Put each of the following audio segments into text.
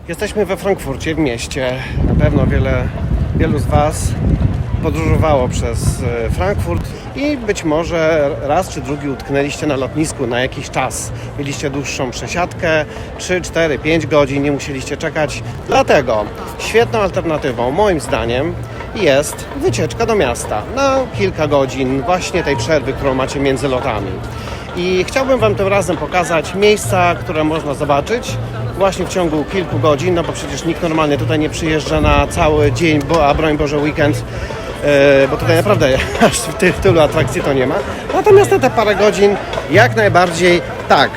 Jesteśmy we Frankfurcie, w mieście. Na pewno wielu z Was podróżowało przez Frankfurt i być może raz czy drugi utknęliście na lotnisku na jakiś czas. Mieliście dłuższą przesiadkę, 3, 4, 5 godzin, nie musieliście czekać. Dlatego świetną alternatywą, moim zdaniem, jest wycieczka do miasta na kilka godzin, właśnie tej przerwy, którą macie między lotami. I chciałbym Wam tym razem pokazać miejsca, które można zobaczyć właśnie w ciągu kilku godzin, no bo przecież nikt normalnie tutaj nie przyjeżdża na cały dzień, a broń Boże weekend, bo tutaj naprawdę aż tylu atrakcji to nie ma. Natomiast na te parę godzin jak najbardziej tak.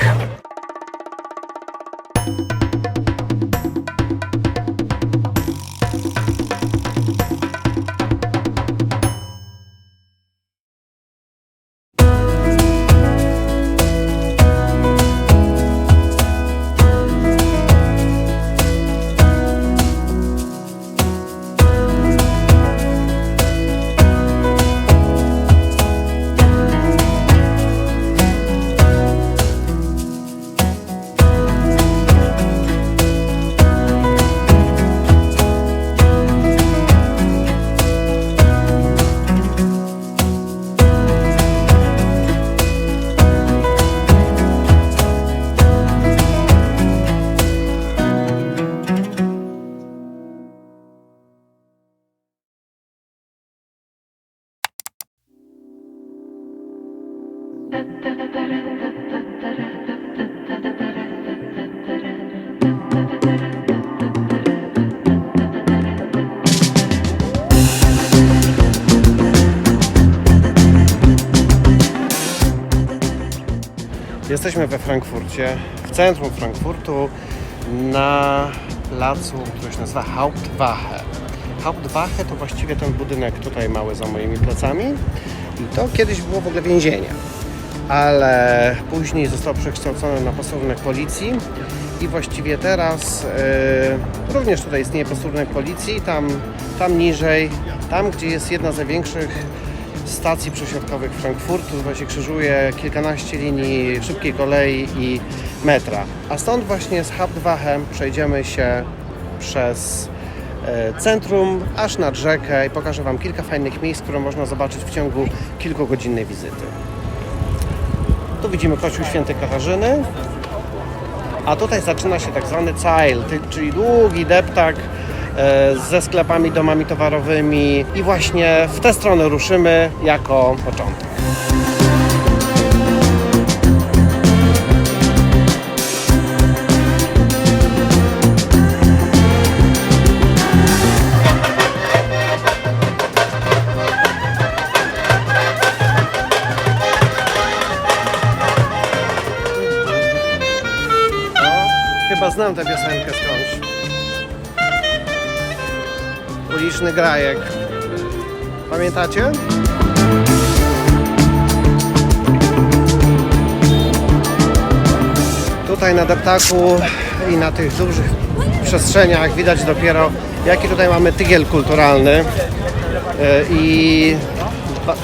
Jesteśmy we Frankfurcie, w centrum Frankfurtu, na placu, który się nazywa Hauptwache. Hauptwache to właściwie ten budynek tutaj mały za moimi plecami i to kiedyś było w ogóle więzienie, ale później zostało przekształcone na posterunek policji i właściwie teraz również tutaj istnieje posterunek policji, tam niżej, tam gdzie jest jedna z największych stacji przesiadkowych Frankfurtu, właśnie krzyżuje kilkanaście linii szybkiej kolei i metra. A stąd właśnie z Hauptwache przejdziemy się przez centrum aż nad rzekę i pokażę Wam kilka fajnych miejsc, które można zobaczyć w ciągu kilkugodzinnej wizyty. Tu widzimy kościół Świętej Katarzyny, a tutaj zaczyna się tak zwany Zeil, czyli długi deptak ze sklepami, domami towarowymi i właśnie w tę stronę ruszymy jako początek. Chyba znam tę piosenkę skądś. Uliczny Grajek. Pamiętacie? Tutaj na deptaku i na tych dużych przestrzeniach widać dopiero, jaki tutaj mamy tygiel kulturalny i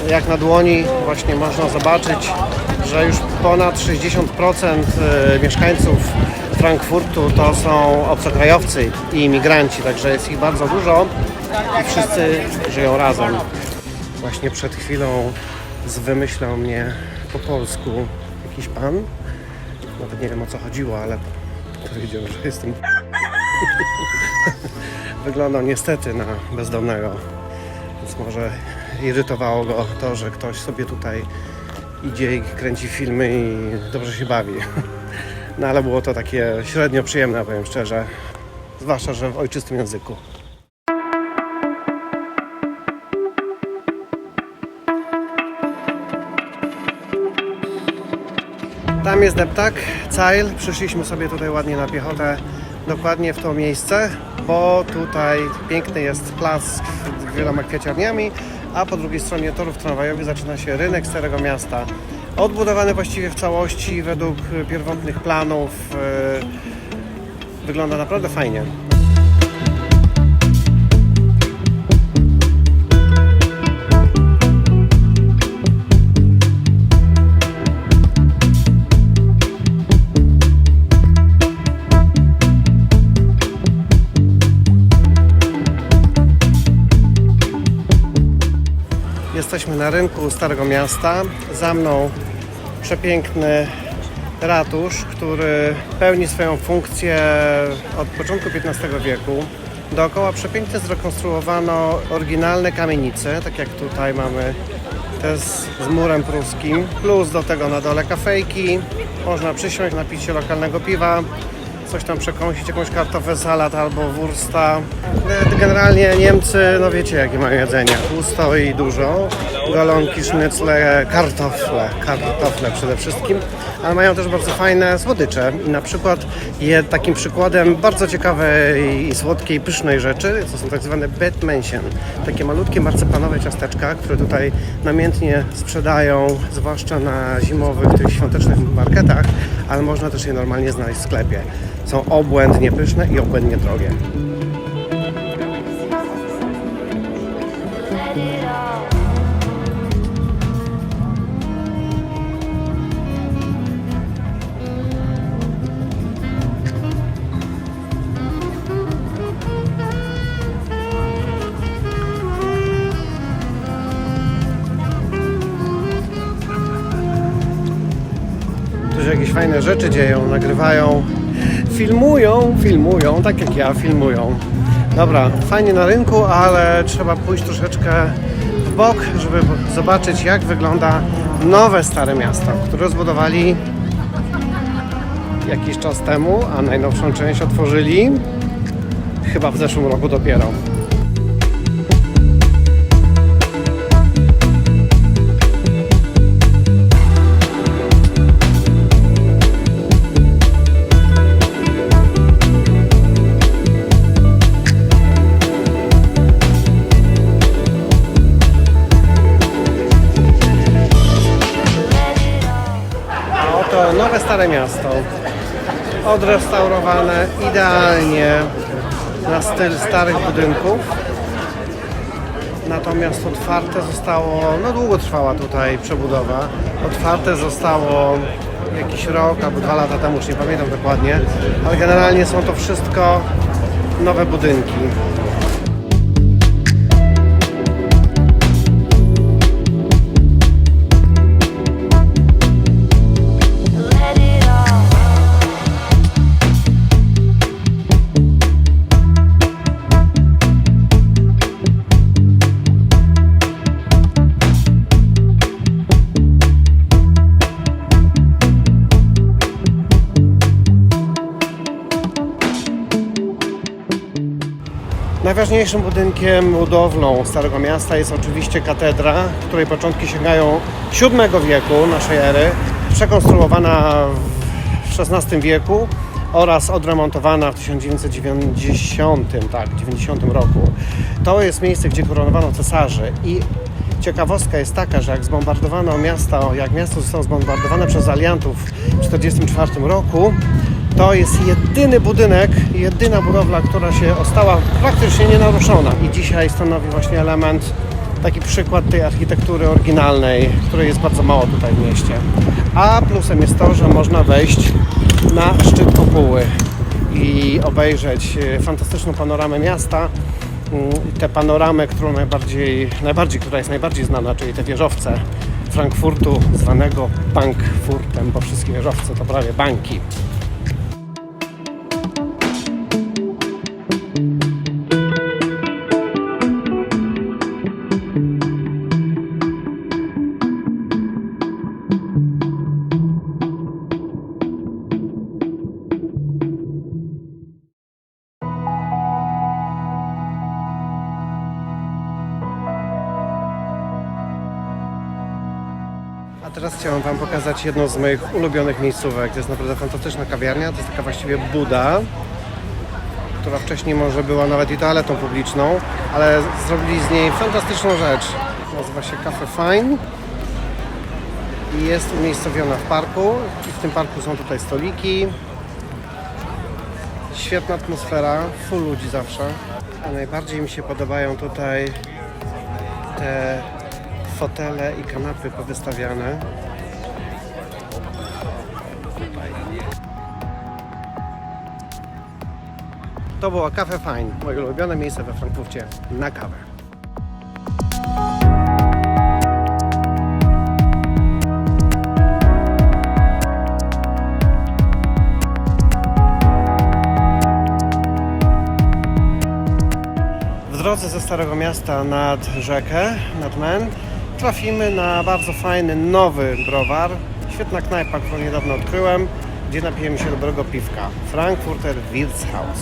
jak na dłoni właśnie można zobaczyć, że już ponad 60% mieszkańców Frankfurtu to są obcokrajowcy i imigranci, także jest ich bardzo dużo i wszyscy żyją razem. Właśnie przed chwilą zwymyślał mnie po polsku jakiś pan, nawet nie wiem o co chodziło, ale powiedział, że jestem wyglądał niestety na bezdomnego, więc może irytowało go to, że ktoś sobie tutaj idzie i kręci filmy i dobrze się bawi. No ale było to takie średnio przyjemne, powiem szczerze, zwłaszcza, że w ojczystym języku. Tam jest deptak, Zeil. Przyszliśmy sobie tutaj ładnie na piechotę, dokładnie w to miejsce, bo tutaj piękny jest plac z wieloma kwieciarniami, a po drugiej stronie torów tramwajowych zaczyna się rynek Starego Miasta. Odbudowany właściwie w całości według pierwotnych planów. Wygląda naprawdę fajnie. jesteśmy na rynku Starego Miasta. Za mną przepiękny ratusz, który pełni swoją funkcję od początku XV wieku. Dookoła przepięknie zrekonstruowano oryginalne kamienice, tak jak tutaj mamy te z murem pruskim. Plus do tego na dole kafejki. Można przysiąść, napić się lokalnego piwa, coś tam przekąsić, jakąś kartofę salat albo wursta. Generalnie Niemcy, no wiecie jakie mają jedzenie, tłusto i dużo. Golonki, sznycle, kartofle przede wszystkim, ale mają też bardzo fajne słodycze. I na przykład takim przykładem bardzo ciekawej i słodkiej, pysznej rzeczy to są tak zwane Bettmännchen. Takie malutkie marcepanowe ciasteczka, które tutaj namiętnie sprzedają, zwłaszcza na zimowych, tych świątecznych marketach, ale można też je normalnie znaleźć w sklepie. Są obłędnie pyszne i obłędnie drogie. Tu się jakieś fajne rzeczy dzieją, nagrywają, filmują, tak jak ja, filmują. Dobra, fajnie na rynku, ale trzeba pójść troszeczkę w bok, żeby zobaczyć, jak wygląda nowe Stare Miasto, które zbudowali jakiś czas temu, a najnowszą część otworzyli chyba w zeszłym roku dopiero. To nowe Stare Miasto, odrestaurowane idealnie na styl starych budynków, natomiast otwarte zostało, no długo trwała tutaj przebudowa, otwarte zostało jakiś rok albo 2 lata temu, już nie pamiętam dokładnie, ale generalnie są to wszystko nowe budynki. Najważniejszym budynkiem, budowlą Starego Miasta jest oczywiście katedra, której początki sięgają VII wieku naszej ery, przekonstruowana w XVI wieku oraz odremontowana w 1990 roku. To jest miejsce, gdzie koronowano cesarzy i ciekawostka jest taka, że jak zbombardowano miasto, jak miasto zostało zbombardowane przez aliantów w 1944 roku, to jest jedyny budynek, jedyna budowla, która się ostała praktycznie nienaruszona i dzisiaj stanowi właśnie element, taki przykład tej architektury oryginalnej, której jest bardzo mało tutaj w mieście. A plusem jest to, że można wejść na szczyt kopuły i obejrzeć fantastyczną panoramę miasta. Tę panoramę, która jest najbardziej znana, czyli te wieżowce Frankfurtu, zwanego Bankfurtem, bo wszystkie wieżowce to prawie banki. A teraz chciałem Wam pokazać jedną z moich ulubionych miejscówek. To jest naprawdę fantastyczna kawiarnia. To jest taka właściwie buda, która wcześniej może była nawet i toaletą publiczną, ale zrobili z niej fantastyczną rzecz. Nazywa się Cafe Fine i jest umiejscowiona w parku. I w tym parku są tutaj stoliki. Świetna atmosfera, full ludzi zawsze. A najbardziej mi się podobają tutaj te fotele i kanapy powystawiane. To było Cafe Fine, moje ulubione miejsce we Frankfurcie na kawę. drodze ze Starego Miasta nad rzekę, nad Main, trafimy na bardzo fajny, nowy browar. Świetna knajpa, którą niedawno odkryłem, gdzie napijemy się dobrego piwka. Frankfurter Wirtshaus.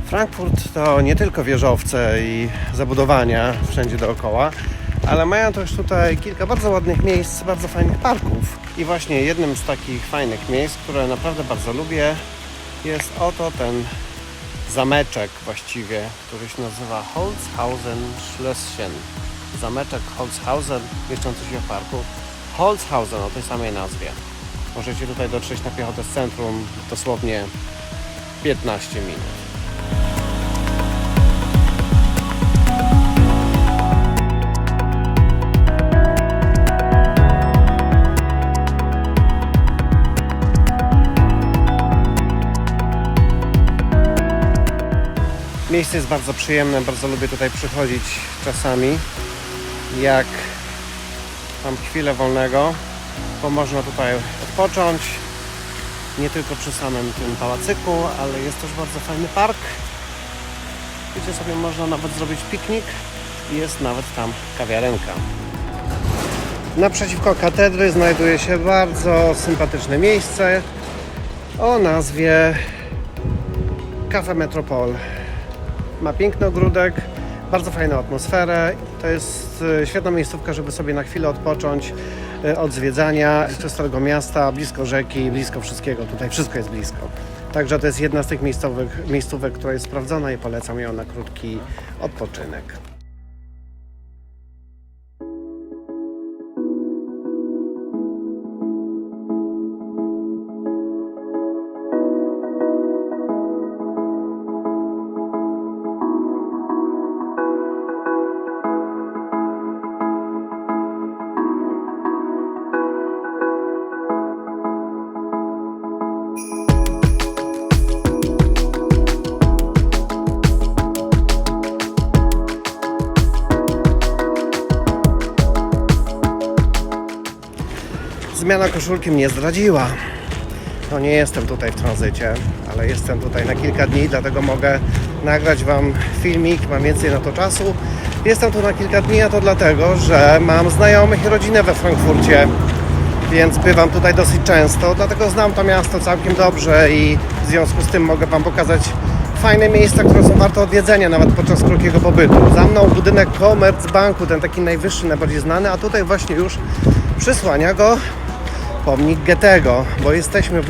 Frankfurt to nie tylko wieżowce i zabudowania wszędzie dookoła, ale mają też tutaj kilka bardzo ładnych miejsc, bardzo fajnych parków. I właśnie jednym z takich fajnych miejsc, które naprawdę bardzo lubię, jest oto ten zameczek właściwie, który się nazywa Holzhausen Schlösschen. Zameczek Holzhausen, mieszczący się w parku Holzhausen o tej samej nazwie. Możecie tutaj dotrzeć na piechotę z centrum dosłownie 15 minut. Miejsce jest bardzo przyjemne, bardzo lubię tutaj przychodzić czasami, jak mam chwilę wolnego, bo można tutaj odpocząć, nie tylko przy samym tym pałacyku, ale jest też bardzo fajny park, gdzie sobie można nawet zrobić piknik i jest nawet tam kawiarenka. Naprzeciwko katedry znajduje się bardzo sympatyczne miejsce o nazwie Café Metropole. Ma piękny ogródek, bardzo fajną atmosferę. To jest świetna miejscówka, żeby sobie na chwilę odpocząć od zwiedzania Starego Miasta, blisko rzeki, blisko wszystkiego. Tutaj wszystko jest blisko. Także to jest jedna z tych miejscówek, która jest sprawdzona i polecam ją na krótki odpoczynek. Zmiana koszulki mnie zdradziła. No nie jestem tutaj w tranzycie, ale jestem tutaj na kilka dni, dlatego mogę nagrać Wam filmik, mam więcej na to czasu. Jestem tu na kilka dni, a to dlatego, że mam znajomych i rodzinę we Frankfurcie, więc bywam tutaj dosyć często, dlatego znam to miasto całkiem dobrze i w związku z tym mogę Wam pokazać fajne miejsca, które są warte odwiedzenia nawet podczas krótkiego pobytu. Za mną budynek Commerzbanku, ten taki najwyższy, najbardziej znany, a tutaj właśnie już przysłania go pomnik Goethego, bo jesteśmy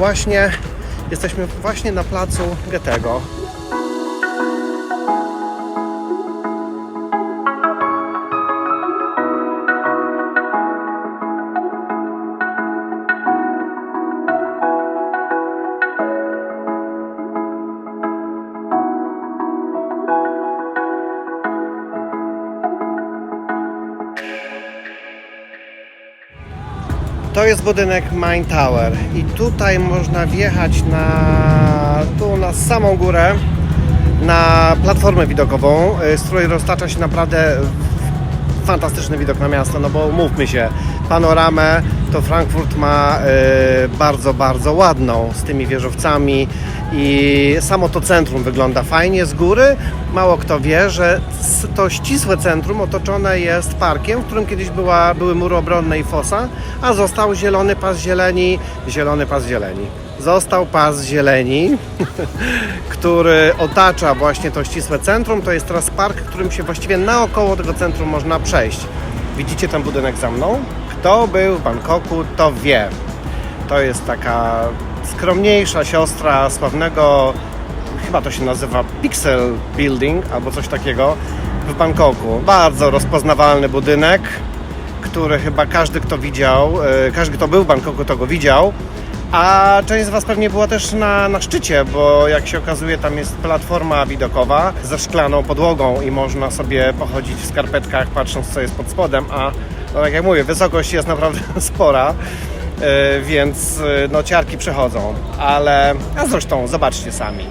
właśnie na placu Goethego. To jest budynek Main Tower i tutaj można wjechać na samą górę, na platformę widokową, z której roztacza się naprawdę fantastyczny widok na miasto, no bo umówmy się, panoramę to Frankfurt ma bardzo, bardzo ładną, z tymi wieżowcami i samo to centrum wygląda fajnie z góry. Mało kto wie, że to ścisłe centrum otoczone jest parkiem, w którym kiedyś były mury obronne i fosa, a został zielony pas zieleni, Został pas zieleni, który otacza właśnie to ścisłe centrum. To jest teraz park, którym się właściwie naokoło tego centrum można przejść. Widzicie ten budynek za mną? Kto był w Bangkoku, to wie. To jest taka skromniejsza siostra sławnego, chyba to się nazywa Pixel Building albo coś takiego w Bangkoku. Bardzo rozpoznawalny budynek, który chyba każdy, kto był w Bangkoku, to go widział. A część z Was pewnie była też na szczycie, bo jak się okazuje, tam jest platforma widokowa ze szklaną podłogą i można sobie pochodzić w skarpetkach, patrząc co jest pod spodem, a no tak jak mówię, wysokość jest naprawdę spora, więc no ciarki przechodzą, a zresztą zobaczcie sami.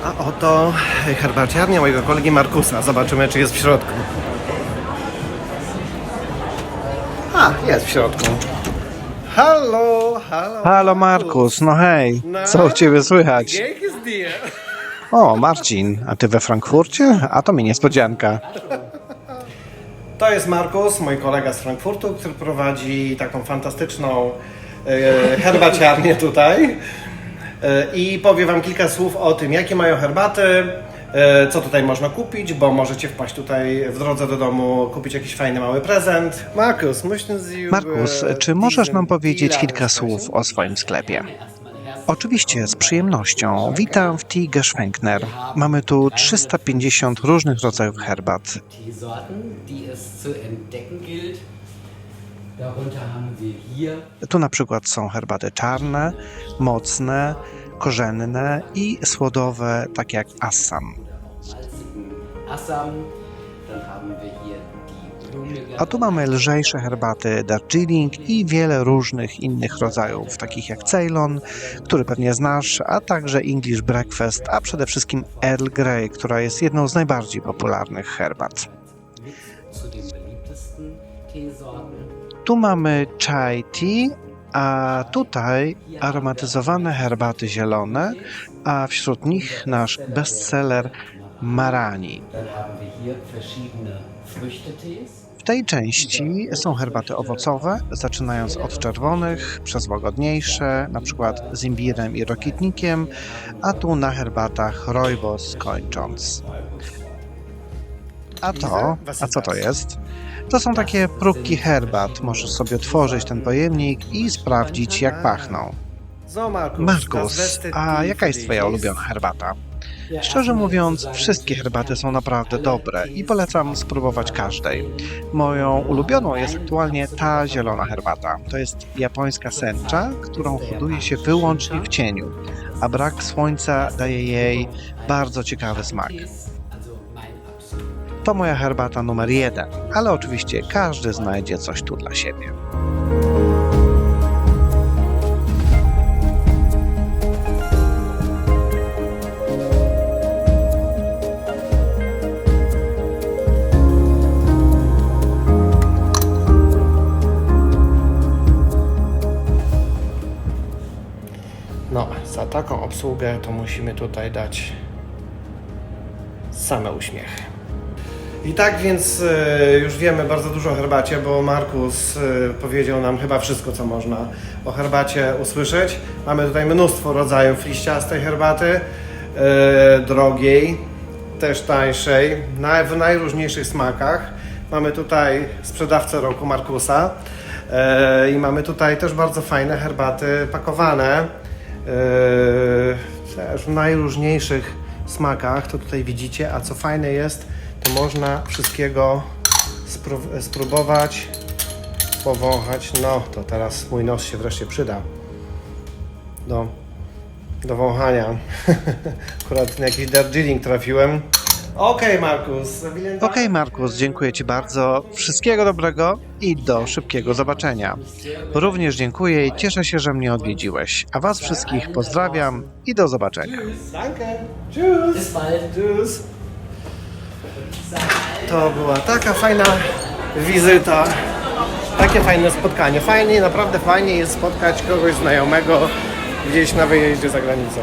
A oto herbaciarnia mojego kolegi Markusa. Zobaczymy, czy jest w środku. A, jest w środku. Halo, halo. Halo Markus, no hej, co u Ciebie słychać? O, Marcin, a Ty we Frankfurcie? A to mi niespodzianka. To jest Markus, mój kolega z Frankfurtu, który prowadzi taką fantastyczną herbaciarnię tutaj. I powie Wam kilka słów o tym, jakie mają herbaty, co tutaj można kupić, bo możecie wpaść tutaj w drodze do domu, kupić jakiś fajny mały prezent. Markus, czy możesz nam powiedzieć kilka słów o swoim sklepie? Oczywiście, z przyjemnością. Witam w Tea Geschwenkner. Mamy tu 350 różnych rodzajów herbat. Tu na przykład są herbaty czarne, mocne, korzenne i słodowe, takie jak Assam. A tu mamy lżejsze herbaty Darjeeling i wiele różnych innych rodzajów, takich jak Ceylon, który pewnie znasz, a także English Breakfast, a przede wszystkim Earl Grey, która jest jedną z najbardziej popularnych herbat. Tu mamy chai tea, a tutaj aromatyzowane herbaty zielone, a wśród nich nasz bestseller Marani. W tej części są herbaty owocowe, zaczynając od czerwonych, przez łagodniejsze, na przykład z imbirem i rokitnikiem, a tu na herbatach rooibos kończąc. A co to jest? To są takie próbki herbat. Możesz sobie otworzyć ten pojemnik i sprawdzić, jak pachną. Markus, a jaka jest Twoja ulubiona herbata? Szczerze mówiąc, wszystkie herbaty są naprawdę dobre i polecam spróbować każdej. Moją ulubioną jest aktualnie ta zielona herbata. To jest japońska sencha, którą hoduje się wyłącznie w cieniu, a brak słońca daje jej bardzo ciekawy smak. To moja herbata numer 1, ale oczywiście każdy znajdzie coś tu dla siebie. No, za taką obsługę to musimy tutaj dać same uśmiechy. I tak więc już wiemy bardzo dużo o herbacie, bo Markus powiedział nam chyba wszystko, co można o herbacie usłyszeć. Mamy tutaj mnóstwo rodzajów liściastej herbaty, drogiej, też tańszej, w najróżniejszych smakach. Mamy tutaj sprzedawcę roku Markusa i mamy tutaj też bardzo fajne herbaty pakowane, też w najróżniejszych smakach, to tutaj widzicie, a co fajne jest, to można wszystkiego spróbować, powąchać. No, to teraz mój nos się wreszcie przyda do wąchania. Akurat na jakiś Darjeeling trafiłem. Okej, Markus. Okej, Markus, dziękuję Ci bardzo. Wszystkiego dobrego i do szybkiego zobaczenia. Również dziękuję i cieszę się, że mnie odwiedziłeś. A Was wszystkich pozdrawiam i do zobaczenia. Danke. Tschüss. Tschüss. To była taka fajna wizyta Takie fajne spotkanie. Fajnie, naprawdę fajnie jest spotkać kogoś znajomego gdzieś na wyjeździe za granicą.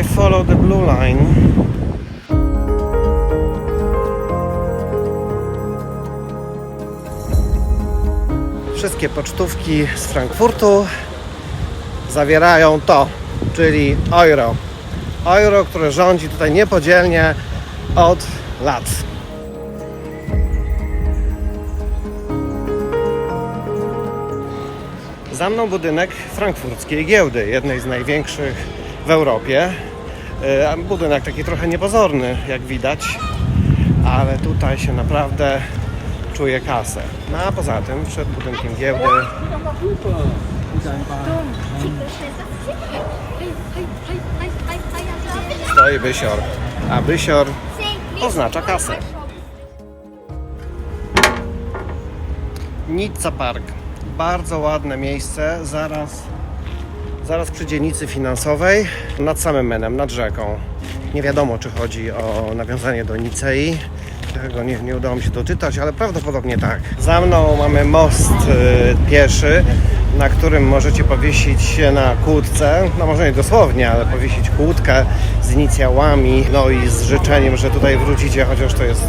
I follow the blue line. Wszystkie pocztówki z Frankfurtu zawierają to, czyli euro. Euro, które rządzi tutaj niepodzielnie od lat. Za mną budynek frankfurckiej giełdy, jednej z największych w Europie. Budynek taki trochę niepozorny, jak widać, ale tutaj się naprawdę czuje kasę. No a poza tym przed budynkiem giełdy stoi bysior, a bysior oznacza kasę. Nizza Park. Bardzo ładne miejsce, zaraz przy dzielnicy finansowej, nad samym Menem, nad rzeką. Nie wiadomo, czy chodzi o nawiązanie do Nicei. Tego nie udało mi się doczytać, ale prawdopodobnie tak. Za mną mamy most pieszy, na którym możecie powiesić się na kłódce, no może nie dosłownie, ale powiesić kłódkę z inicjałami, no i z życzeniem, że tutaj wrócicie, chociaż to jest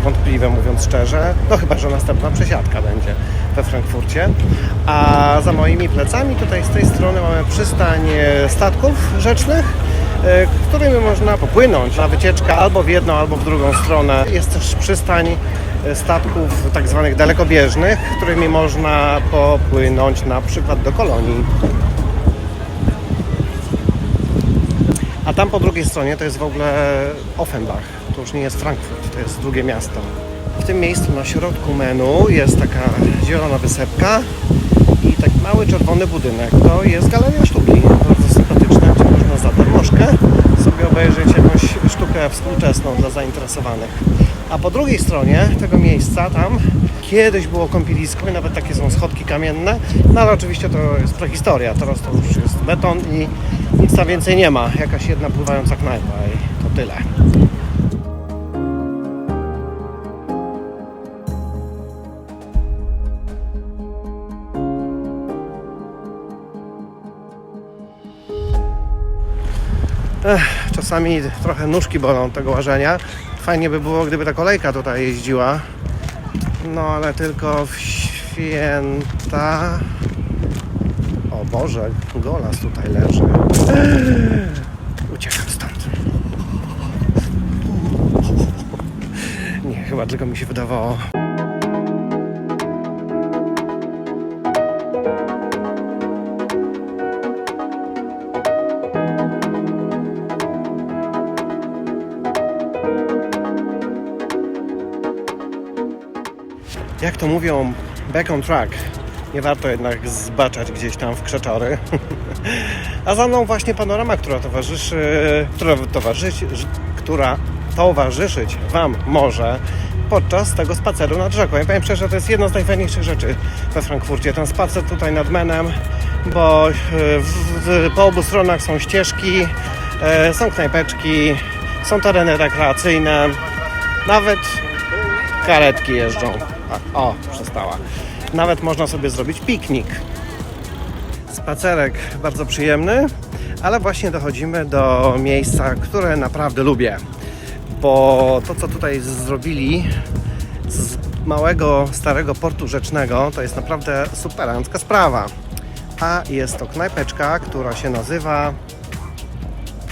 wątpliwe, mówiąc szczerze. No chyba, że następna przesiadka będzie we Frankfurcie. A za moimi plecami tutaj z tej strony mamy przystań statków rzecznych, którymi można popłynąć na wycieczkę albo w jedną, albo w drugą stronę. Jest też przystań statków tak zwanych dalekobieżnych, którymi można popłynąć na przykład do Kolonii. A tam po drugiej stronie to jest w ogóle Offenbach. To już nie jest Frankfurt, to jest drugie miasto. W tym miejscu na środku menu jest taka zielona wysepka i taki mały czerwony budynek. To jest Galeria Sztuki, bardzo sympatyczna, gdzie można za darmożkę sobie obejrzeć jakąś sztukę współczesną dla zainteresowanych. A po drugiej stronie tego miejsca tam kiedyś było kąpielisko i nawet takie są schodki kamienne, no ale oczywiście to jest prehistoria, teraz to już jest beton i nic tam więcej nie ma. Jakaś jedna pływająca knajpa i to tyle. Czasami trochę nóżki bolą tego łażenia. Fajnie by było, gdyby ta kolejka tutaj jeździła. No ale tylko w święta... O Boże, golas tutaj leży. Uciekam stąd. Nie, chyba tylko mi się wydawało. Jak to mówią, back on track. Nie warto jednak zbaczać gdzieś tam w krzeczory. A za mną właśnie panorama, która towarzyszyć Wam może podczas tego spaceru nad rzeką. Ja powiem szczerze, to jest jedna z najfajniejszych rzeczy we Frankfurcie. Ten spacer tutaj nad Menem, bo po obu stronach są ścieżki, są knajpeczki, są tereny rekreacyjne, nawet karetki jeżdżą. O, przestała. Nawet można sobie zrobić piknik. Spacerek bardzo przyjemny, ale właśnie dochodzimy do miejsca, które naprawdę lubię. Bo to, co tutaj zrobili z małego, starego portu rzecznego, to jest naprawdę superancka sprawa. A jest to knajpeczka, która się nazywa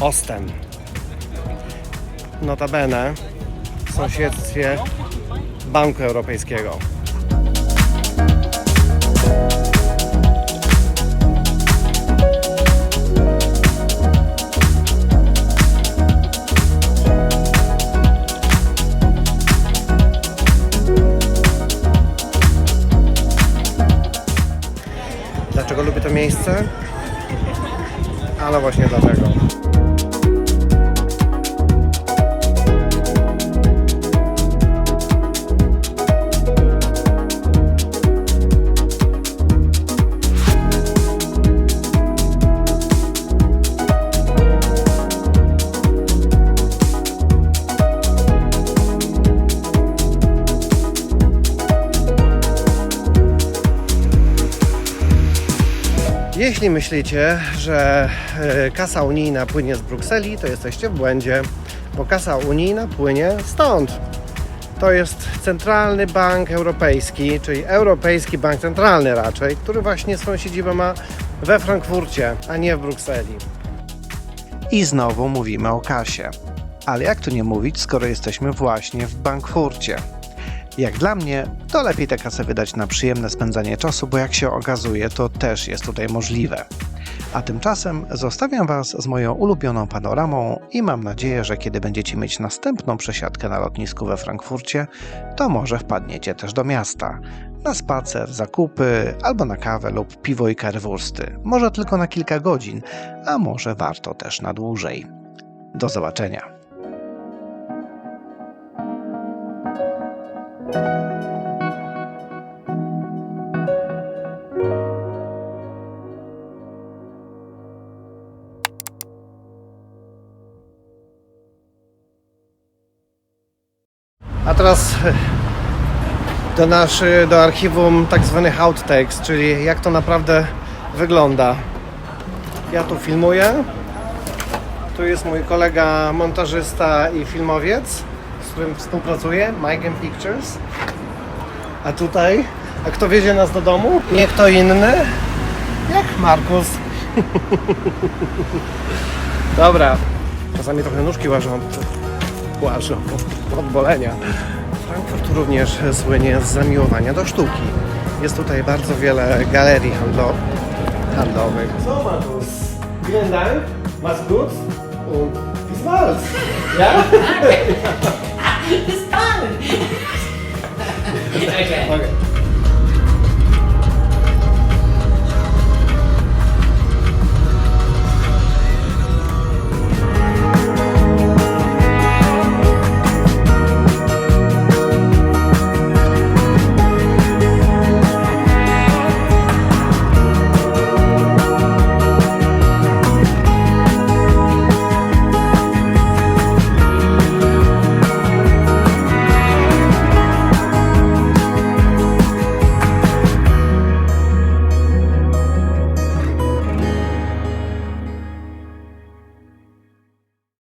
Osten. Notabene w sąsiedztwie Banku Europejskiego. Dlaczego lubię to miejsce? Ale właśnie dlatego. Jeśli myślicie, że kasa unijna płynie z Brukseli, to jesteście w błędzie, bo kasa unijna płynie stąd. To jest Centralny Bank Europejski, czyli Europejski Bank Centralny raczej, który właśnie swoją siedzibę ma we Frankfurcie, a nie w Brukseli. I znowu mówimy o kasie. Ale jak tu nie mówić, skoro jesteśmy właśnie w Bankfurcie? Jak dla mnie, to lepiej tę kasę wydać na przyjemne spędzanie czasu, bo jak się okazuje, to też jest tutaj możliwe. A tymczasem zostawiam Was z moją ulubioną panoramą i mam nadzieję, że kiedy będziecie mieć następną przesiadkę na lotnisku we Frankfurcie, to może wpadniecie też do miasta. Na spacer, zakupy, albo na kawę lub piwo i currywursty. Może tylko na kilka godzin, a może warto też na dłużej. Do zobaczenia. A teraz do archiwum tak zwanych outtakes, czyli jak to naprawdę wygląda. Ja tu filmuję. Tu jest mój kolega montażysta i filmowiec, z którym współpracuję, Mike Pictures. A tutaj, a kto wiezie nas do domu? Nie kto inny, jak Markus. Dobra, czasami trochę nóżki łażą od bolenia. Frankfurt również słynie z zamiłowania do sztuki. Jest tutaj bardzo wiele galerii handlowych. So Markus, vielen Dank, mach's gut und bis bald. Ja? Bis bald. Okay. Okay.